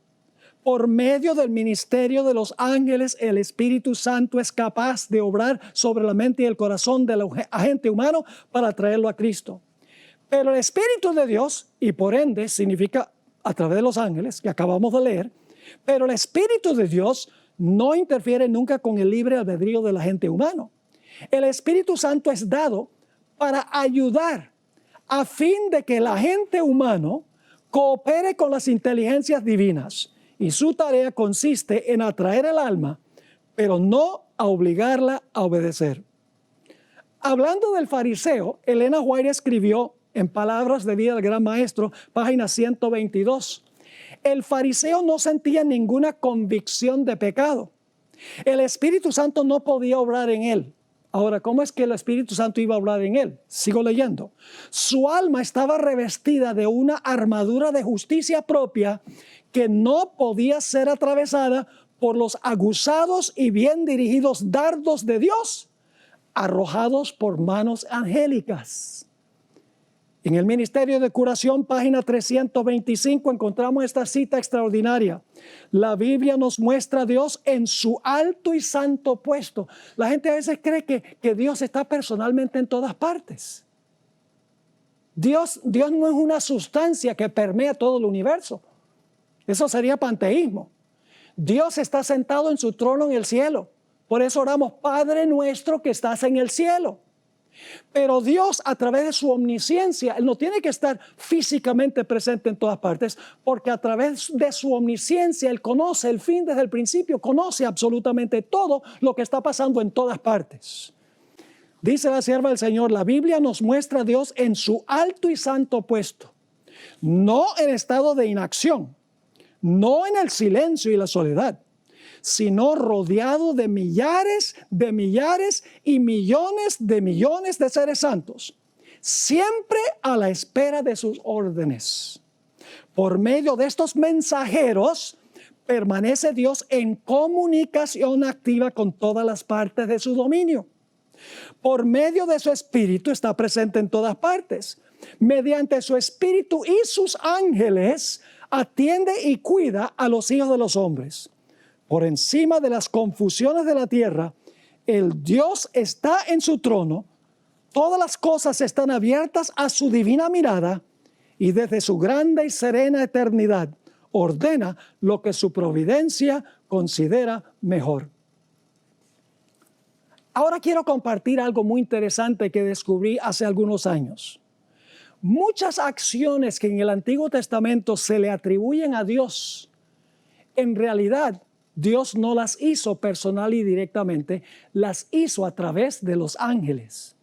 Por medio del ministerio de los ángeles, el Espíritu Santo es capaz de obrar sobre la mente y el corazón del agente humano para atraerlo a Cristo. Pero el Espíritu de Dios, y por ende significa a través de los ángeles, que acabamos de leer, pero el Espíritu de Dios no interfiere nunca con el libre albedrío del agente humano. El Espíritu Santo es dado para ayudar a fin de que el agente humano coopere con las inteligencias divinas. Y su tarea consiste en atraer el alma, pero no a obligarla a obedecer. Hablando del fariseo, Elena White escribió en Palabras de Vida del Gran Maestro, página 122. El fariseo no sentía ninguna convicción de pecado. El Espíritu Santo no podía obrar en él. Ahora, ¿cómo es que el Espíritu Santo iba a obrar en él? Sigo leyendo. Su alma estaba revestida de una armadura de justicia propia que no podía ser atravesada por los aguzados y bien dirigidos dardos de Dios, arrojados por manos angélicas. En el Ministerio de Curación, página 325, encontramos esta cita extraordinaria. La Biblia nos muestra a Dios en su alto y santo puesto. La gente a veces cree que Dios está personalmente en todas partes. Dios no es una sustancia que permea todo el universo. Eso sería panteísmo. Dios está sentado en su trono en el cielo. Por eso oramos, Padre nuestro que estás en el cielo. Pero Dios, a través de su omnisciencia, Él no tiene que estar físicamente presente en todas partes, porque a través de su omnisciencia Él conoce el fin desde el principio, conoce absolutamente todo lo que está pasando en todas partes. Dice la sierva del Señor, la Biblia nos muestra a Dios en su alto y santo puesto, no en estado de inacción, no en el silencio y la soledad, sino rodeado de millares y millones de seres santos, siempre a la espera de sus órdenes. Por medio de estos mensajeros, permanece Dios en comunicación activa con todas las partes de su dominio. Por medio de su Espíritu está presente en todas partes. Mediante su Espíritu y sus ángeles, atiende y cuida a los hijos de los hombres. Por encima de las confusiones de la tierra, el Dios está en su trono, todas las cosas están abiertas a su divina mirada y desde su grande y serena eternidad ordena lo que su providencia considera mejor. Ahora quiero compartir algo muy interesante que descubrí hace algunos años. Muchas acciones que en el Antiguo Testamento se le atribuyen a Dios, en realidad Dios no las hizo personal y directamente, las hizo a través de los ángeles.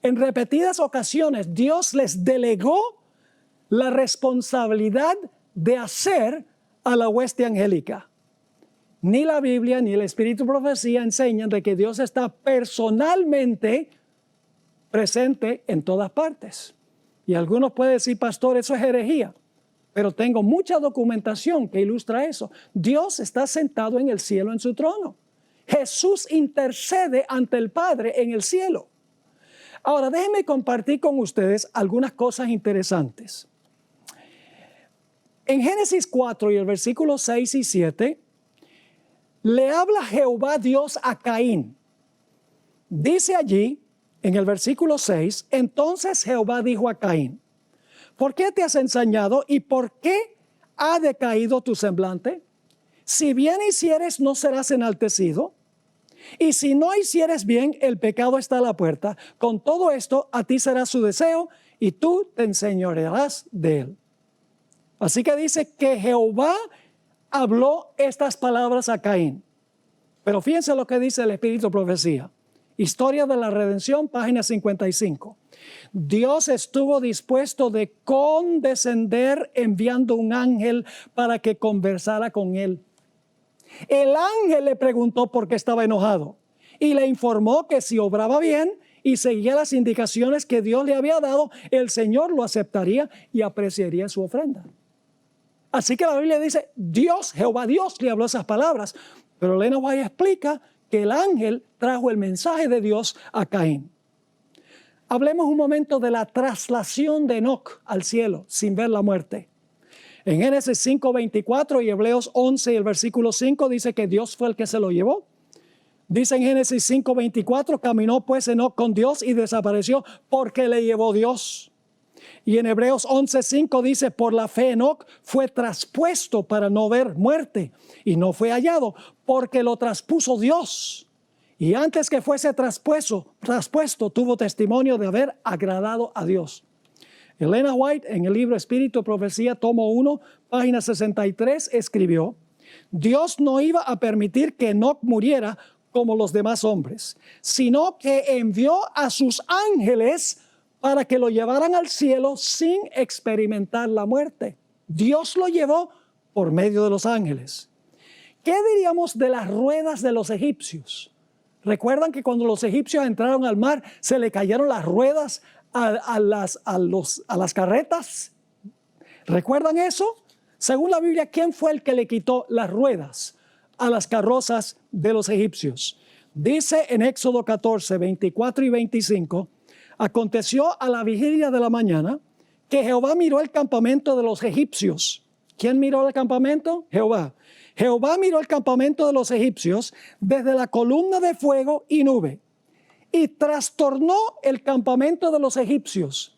En repetidas ocasiones, Dios les delegó la responsabilidad de hacer a la hueste angélica. Ni la Biblia ni el Espíritu Profecía enseñan de que Dios está personalmente presente en todas partes. Y algunos pueden decir, pastor, eso es herejía. Pero tengo mucha documentación que ilustra eso. Dios está sentado en el cielo en su trono. Jesús intercede ante el Padre en el cielo. Ahora, déjenme compartir con ustedes algunas cosas interesantes. En Génesis 4 y el versículo 6 y 7, le habla Jehová Dios a Caín. Dice allí, en el versículo 6, entonces Jehová dijo a Caín, ¿por qué te has ensañado y por qué ha decaído tu semblante? Si bien hicieres, no serás enaltecido. Y si no hicieres bien, el pecado está a la puerta. Con todo esto, a ti será su deseo y tú te enseñorearás de él. Así que dice que Jehová habló estas palabras a Caín. Pero fíjense lo que dice el Espíritu Profecía. Historia de la Redención, página 55. Dios estuvo dispuesto de condescender enviando un ángel para que conversara con él. El ángel le preguntó por qué estaba enojado y le informó que si obraba bien y seguía las indicaciones que Dios le había dado, el Señor lo aceptaría y apreciaría su ofrenda. Así que la Biblia dice, Jehová Dios le habló esas palabras, pero Elena White explica que el ángel trajo el mensaje de Dios a Caín. Hablemos un momento de la traslación de Enoc al cielo sin ver la muerte. En Génesis 5:24 y Hebreos 11 y el versículo 5 dice que Dios fue el que se lo llevó. Dice en Génesis 5:24, caminó pues Enoc con Dios y desapareció porque le llevó Dios. Y en Hebreos 11:5 dice, por la fe Enoc fue traspuesto para no ver muerte y no fue hallado porque lo traspuso Dios. Y antes que fuese traspuesto tuvo testimonio de haber agradado a Dios. Elena White en el libro Espíritu y Profecía, tomo 1, página 63, escribió, Dios no iba a permitir que Enoc muriera como los demás hombres, sino que envió a sus ángeles para que lo llevaran al cielo sin experimentar la muerte. Dios lo llevó por medio de los ángeles. ¿Qué diríamos de las ruedas de los egipcios? ¿Recuerdan que cuando los egipcios entraron al mar se le cayeron las ruedas a las carretas? ¿Recuerdan eso? Según la Biblia, ¿quién fue el que le quitó las ruedas a las carrozas de los egipcios? Dice en Éxodo 14, 24 y 25, aconteció a la vigilia de la mañana que Jehová miró el campamento de los egipcios. ¿Quién miró el campamento? Jehová. Jehová miró el campamento de los egipcios desde la columna de fuego y nube y trastornó el campamento de los egipcios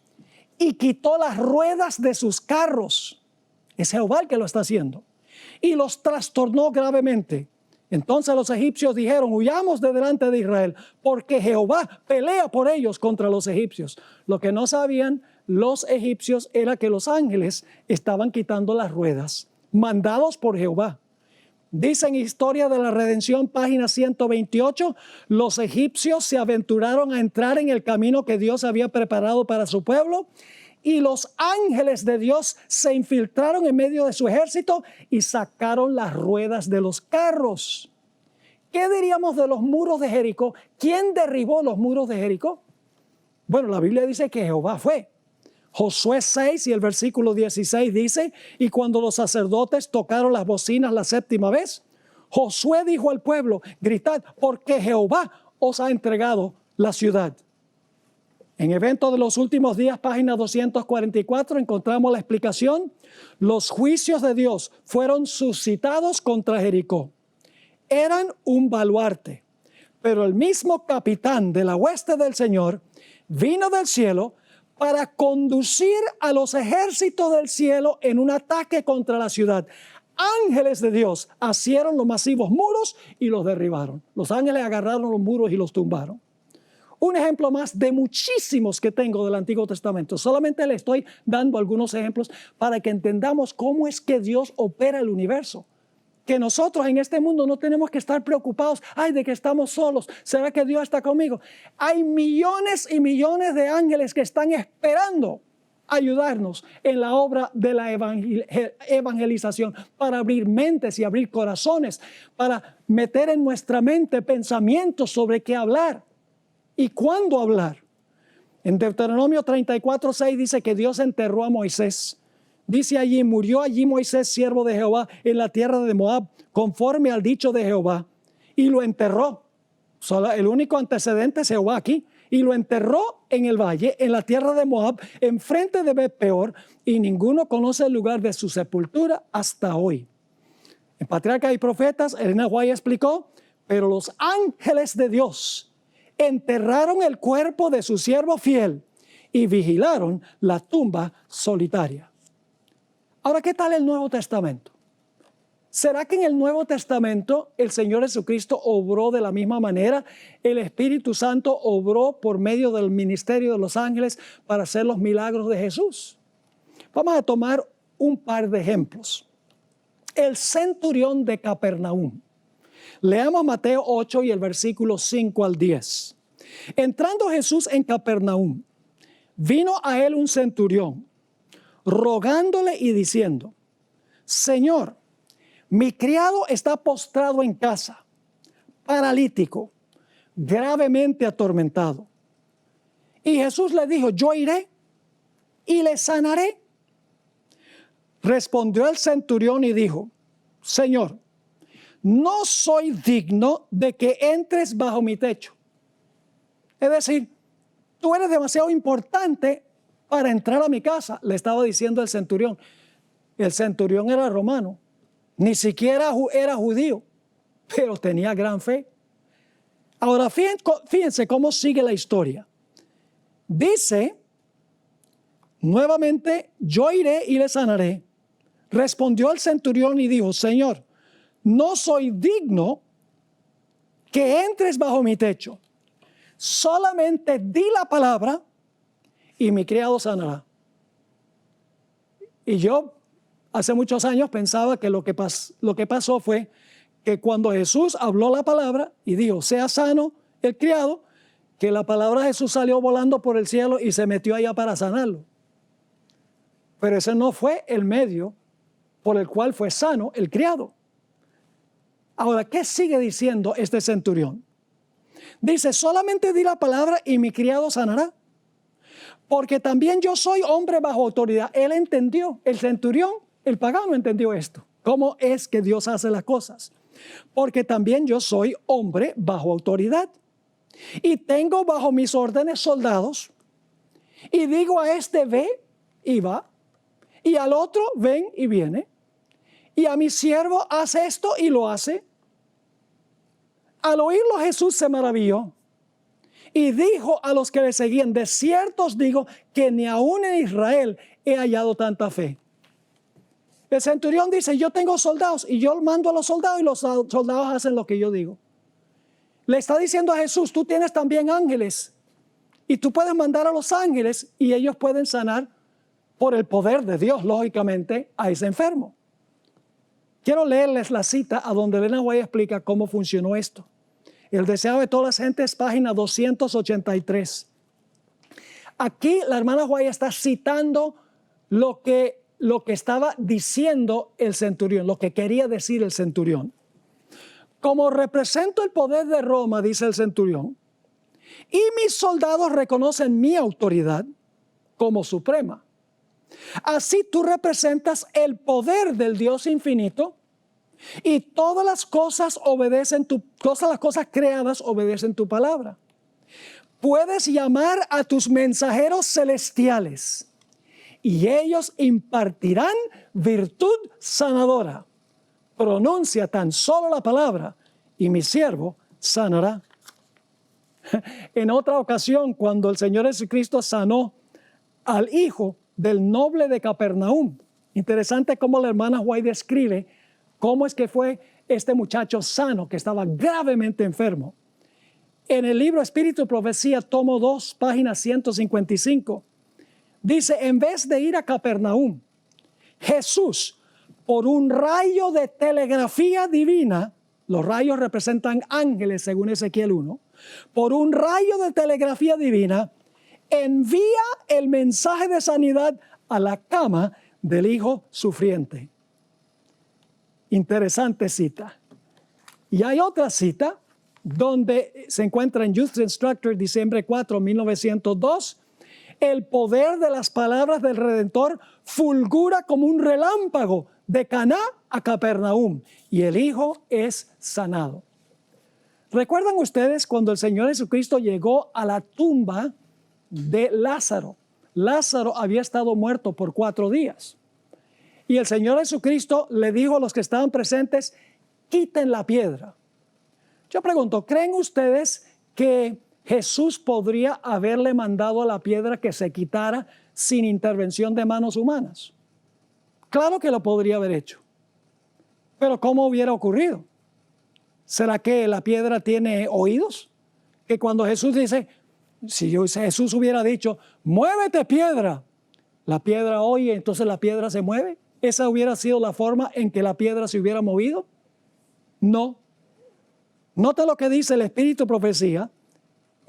y quitó las ruedas de sus carros. Es Jehová el que lo está haciendo. Y los trastornó gravemente. Entonces los egipcios dijeron, huyamos de delante de Israel, porque Jehová pelea por ellos contra los egipcios. Lo que no sabían los egipcios era que los ángeles estaban quitando las ruedas, mandados por Jehová. Dice en Historia de la Redención, página 128, los egipcios se aventuraron a entrar en el camino que Dios había preparado para su pueblo y los ángeles de Dios se infiltraron en medio de su ejército y sacaron las ruedas de los carros. ¿Qué diríamos de los muros de Jericó? ¿Quién derribó los muros de Jericó? Bueno, la Biblia dice que Jehová fue. Josué 6 y el versículo 16 dice, y cuando los sacerdotes tocaron las bocinas la séptima vez, Josué dijo al pueblo, gritad, porque Jehová os ha entregado la ciudad. En Evento de los Últimos Días, página 244, encontramos la explicación. Los juicios de Dios fueron suscitados contra Jericó. Eran un baluarte, pero el mismo capitán de la hueste del Señor vino del cielo para conducir a los ejércitos del cielo en un ataque contra la ciudad. Ángeles de Dios asieron los masivos muros y los derribaron. Los ángeles agarraron los muros y los tumbaron. Un ejemplo más de muchísimos que tengo del Antiguo Testamento. Solamente le estoy dando algunos ejemplos para que entendamos cómo es que Dios opera el universo. Que nosotros en este mundo no tenemos que estar preocupados, ay, de que estamos solos, ¿será que Dios está conmigo? Hay millones y millones de ángeles que están esperando ayudarnos en la obra de la evangelización, para abrir mentes y abrir corazones, para meter en nuestra mente pensamientos sobre qué hablar y cuándo hablar. En Deuteronomio 34:6 dice que Dios enterró a Moisés. Dice allí, murió allí Moisés, siervo de Jehová, en la tierra de Moab, conforme al dicho de Jehová, y lo enterró. El único antecedente es Jehová aquí. Y lo enterró en el valle, en la tierra de Moab, enfrente de Bet-peor, y ninguno conoce el lugar de su sepultura hasta hoy. En Patriarcas y Profetas, Elena White explicó, pero los ángeles de Dios enterraron el cuerpo de su siervo fiel y vigilaron la tumba solitaria. Ahora, ¿qué tal el Nuevo Testamento? ¿Será que en el Nuevo Testamento el Señor Jesucristo obró de la misma manera? ¿El Espíritu Santo obró por medio del ministerio de los ángeles para hacer los milagros de Jesús? Vamos a tomar un par de ejemplos. El centurión de Capernaum. Leamos Mateo 8 y el versículo 5 al 10. Entrando Jesús en Capernaum, vino a él un centurión, rogándole y diciendo: Señor, mi criado está postrado en casa, paralítico, gravemente atormentado. Y Jesús le dijo: yo iré y le sanaré. Respondió el centurión y dijo: Señor, no soy digno de que entres bajo mi techo. Es decir, tú eres demasiado importante para entrar a mi casa, le estaba diciendo el centurión. El centurión era romano, ni siquiera era judío, pero tenía gran fe. Ahora, fíjense cómo sigue la historia. Dice, nuevamente: yo iré y le sanaré. Respondió el centurión y dijo: Señor, no soy digno que entres bajo mi techo. Solamente di la palabra y mi criado sanará. Y yo hace muchos años pensaba que lo que pasó fue que cuando Jesús habló la palabra y dijo: sea sano el criado, que la palabra de Jesús salió volando por el cielo y se metió allá para sanarlo. Pero ese no fue el medio por el cual fue sano el criado. Ahora, ¿qué sigue diciendo este centurión? Dice: solamente di la palabra y mi criado sanará. Porque también yo soy hombre bajo autoridad. Él entendió, el centurión, el pagano entendió esto. ¿Cómo es que Dios hace las cosas? Porque también yo soy hombre bajo autoridad. Y tengo bajo mis órdenes soldados. Y digo a este: ve y va. Y al otro: ven y viene. Y a mi siervo: haz esto, y lo hace. Al oírlo, Jesús se maravilló y dijo a los que le seguían: de cierto os digo que ni aún en Israel he hallado tanta fe. El centurión dice: yo tengo soldados y yo mando a los soldados y los soldados hacen lo que yo digo. Le está diciendo a Jesús: tú tienes también ángeles y tú puedes mandar a los ángeles y ellos pueden sanar por el poder de Dios, lógicamente, a ese enfermo. Quiero leerles la cita a donde Elena White explica cómo funcionó esto. El deseo de todas las gentes, página 283. Aquí la hermana White está citando lo que estaba diciendo el centurión, lo que quería decir el centurión. Como represento el poder de Roma, dice el centurión, y mis soldados reconocen mi autoridad como suprema. Así tú representas el poder del Dios infinito y todas las cosas las cosas creadas obedecen tu palabra. Puedes llamar a tus mensajeros celestiales y ellos impartirán virtud sanadora. Pronuncia tan solo la palabra y mi siervo sanará. En otra ocasión, cuando el Señor Jesucristo sanó al hijo del noble de Capernaum, interesante cómo la hermana White describe cómo es que fue este muchacho sano que estaba gravemente enfermo. En el libro Espíritu y Profecía, tomo 2, página 155, dice: en vez de ir a Capernaum, Jesús, por un rayo de telegrafía divina, los rayos representan ángeles según Ezequiel 1, por un rayo de telegrafía divina, envía el mensaje de sanidad a la cama del hijo sufriente. Interesante cita. Y hay otra cita donde se encuentra en Youth Instructor, diciembre 4, 1902. El poder de las palabras del Redentor fulgura como un relámpago de Caná a Capernaum y el hijo es sanado. ¿Recuerdan ustedes cuando el Señor Jesucristo llegó a la tumba de Lázaro? Lázaro había estado muerto por 4 días. Y el Señor Jesucristo le dijo a los que estaban presentes: quiten la piedra. Yo pregunto, ¿creen ustedes que Jesús podría haberle mandado a la piedra que se quitara sin intervención de manos humanas? Claro que lo podría haber hecho. Pero ¿cómo hubiera ocurrido? ¿Será que la piedra tiene oídos? Que cuando Jesús dice, si Jesús hubiera dicho: muévete piedra, la piedra oye, entonces la piedra se mueve. ¿Esa hubiera sido la forma en que la piedra se hubiera movido? No. Nota lo que dice el Espíritu de Profecía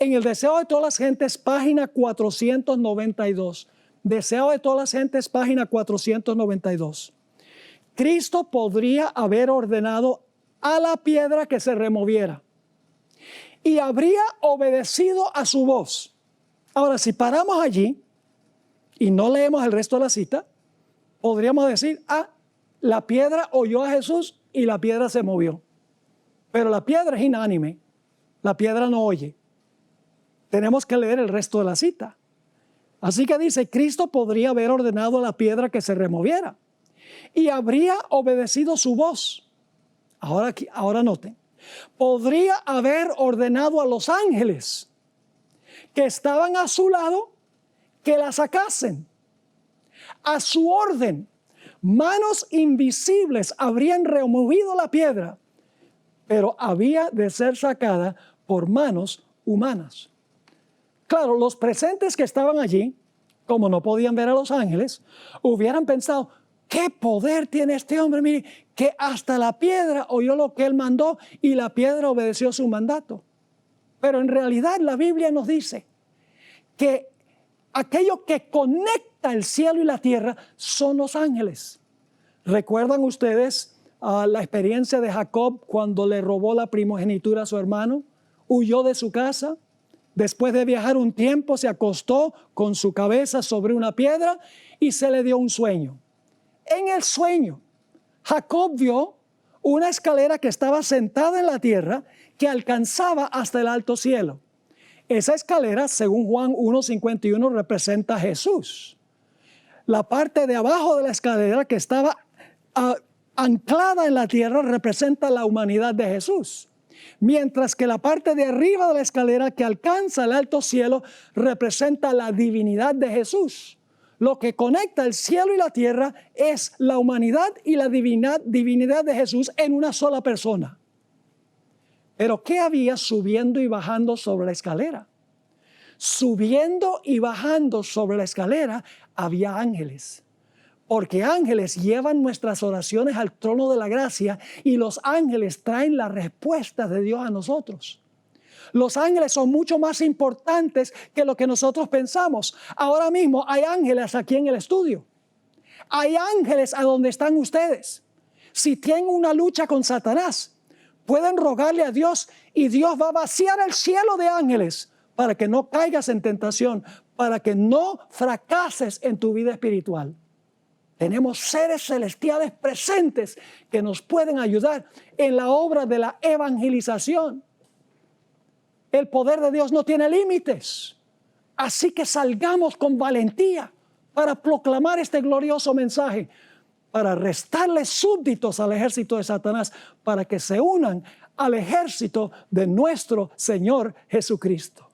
En el Deseo de todas las gentes, página 492. Deseo de todas las gentes, página 492. Cristo podría haber ordenado a la piedra que se removiera y habría obedecido a su voz. Ahora, si paramos allí y no leemos el resto de la cita, podríamos decir, la piedra oyó a Jesús y la piedra se movió. Pero la piedra es inánime, la piedra no oye. Tenemos que leer el resto de la cita. Así que dice, Cristo podría haber ordenado a la piedra que se removiera y habría obedecido su voz. Ahora noten, podría haber ordenado a los ángeles que estaban a su lado que la sacasen. A su orden, manos invisibles habrían removido la piedra, pero había de ser sacada por manos humanas. Claro, los presentes que estaban allí, como no podían ver a los ángeles, hubieran pensado, ¿qué poder tiene este hombre? Mire, que hasta la piedra oyó lo que él mandó y la piedra obedeció su mandato. Pero en realidad la Biblia nos dice que aquello que conecta el cielo y la tierra son los ángeles. ¿Recuerdan ustedes la experiencia de Jacob cuando le robó la primogenitura a su hermano? Huyó de su casa. Después de viajar un tiempo, se acostó con su cabeza sobre una piedra y se le dio un sueño. En el sueño, Jacob vio una escalera que estaba sentada en la tierra que alcanzaba hasta el alto cielo. Esa escalera, según Juan 1:51, representa a Jesús. La parte de abajo de la escalera que estaba anclada en la tierra representa la humanidad de Jesús. Mientras que la parte de arriba de la escalera que alcanza el alto cielo representa la divinidad de Jesús. Lo que conecta el cielo y la tierra es la humanidad y la divinidad de Jesús en una sola persona. Pero ¿qué había subiendo y bajando sobre la escalera? Subiendo y bajando sobre la escalera había ángeles. Porque ángeles llevan nuestras oraciones al trono de la gracia y los ángeles traen las respuestas de Dios a nosotros. Los ángeles son mucho más importantes que lo que nosotros pensamos. Ahora mismo hay ángeles aquí en el estudio. Hay ángeles a donde están ustedes. Si tienen una lucha con Satanás, pueden rogarle a Dios y Dios va a vaciar el cielo de ángeles para que no caigas en tentación, para que no fracases en tu vida espiritual. Tenemos seres celestiales presentes que nos pueden ayudar en la obra de la evangelización. El poder de Dios no tiene límites. Así que salgamos con valentía para proclamar este glorioso mensaje, para restarle súbditos al ejército de Satanás, para que se unan al ejército de nuestro Señor Jesucristo.